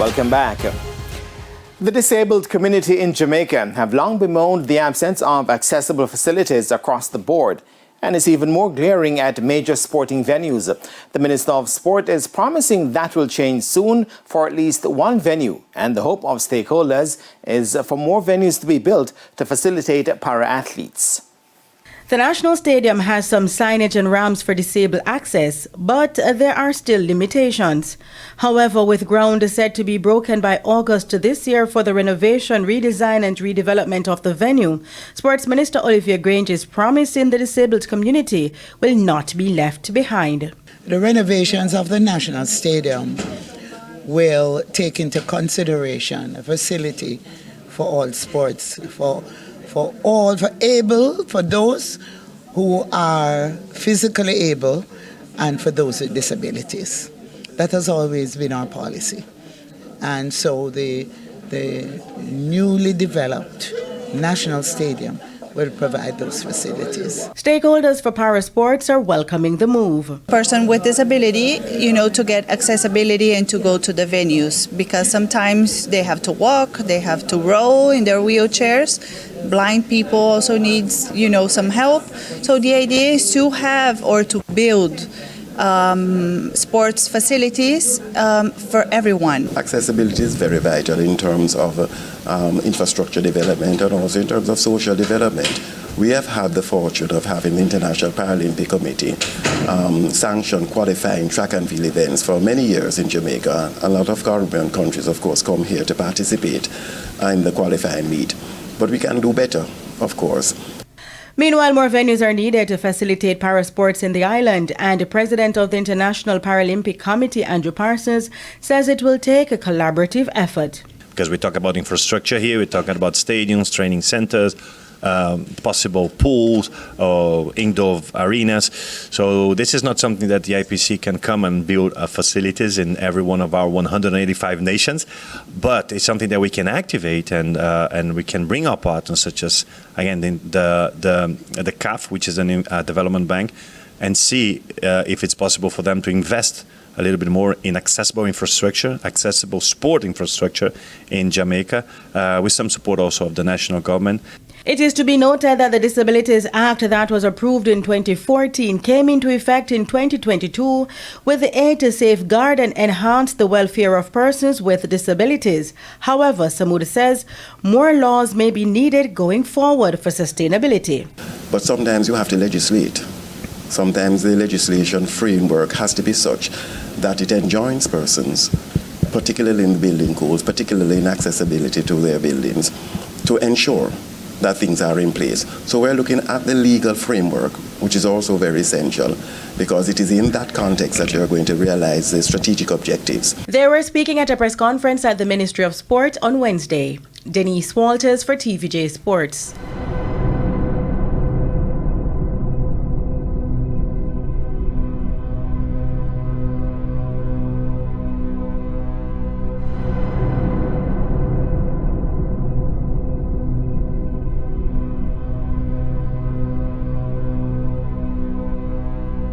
Welcome back. The disabled community in Jamaica have long bemoaned the absence of accessible facilities across the board, and is even more glaring at major sporting venues. The Minister of Sport is promising that will change soon for at least one venue, and the hope of stakeholders is for more venues to be built to facilitate para-athletes. The National Stadium has some signage and ramps for disabled access, but there are still limitations. However, with ground set to be broken by August this year for the renovation, redesign and redevelopment of the venue, Sports Minister Olivier Grange is promising the disabled community will not be left behind. The renovations of the National Stadium will take into consideration a facility for all sports, for those who are physically able and for those with disabilities. That has always been our policy. And so the newly developed National Stadium will provide those facilities. Stakeholders for parasports are welcoming the move. Person with disability, to get accessibility and to go to the venues, because sometimes they have to walk, they have to roll in their wheelchairs. Blind people also needs, some help. So the idea is to have or to build sports facilities for everyone. Accessibility is very vital in terms of infrastructure development and also in terms of social development. We have had the fortune of having the International Paralympic Committee sanction qualifying track and field events for many years in Jamaica. A lot of Caribbean countries, of course, come here to participate in the qualifying meet. But we can do better, of course. Meanwhile, more venues are needed to facilitate parasports in the island, and the president of the International Paralympic Committee, Andrew Parsons, says it will take a collaborative effort. Because we talk about infrastructure here, we're talking about stadiums, training centers, possible pools or indoor arenas. So this is not something that the IPC can come and build facilities in every one of our 185 nations, but it's something that we can activate and we can bring our partners, such as again the CAF, which is a development bank, and see if it's possible for them to invest a little bit more in accessible infrastructure, accessible sport infrastructure in Jamaica, with some support also of the national government. It is to be noted that the Disabilities Act that was approved in 2014 came into effect in 2022 with the aim to safeguard and enhance the welfare of persons with disabilities. However, Samud says more laws may be needed going forward for sustainability. But sometimes you have to legislate. Sometimes the legislation framework has to be such that it enjoins persons, particularly in building codes, particularly in accessibility to their buildings, to ensure that things are in place. So we're looking at the legal framework, which is also very essential, because it is in that context that you're going to realize the strategic objectives. They were speaking at a press conference at the Ministry of Sport on Wednesday. Denise Walters for TVJ Sports.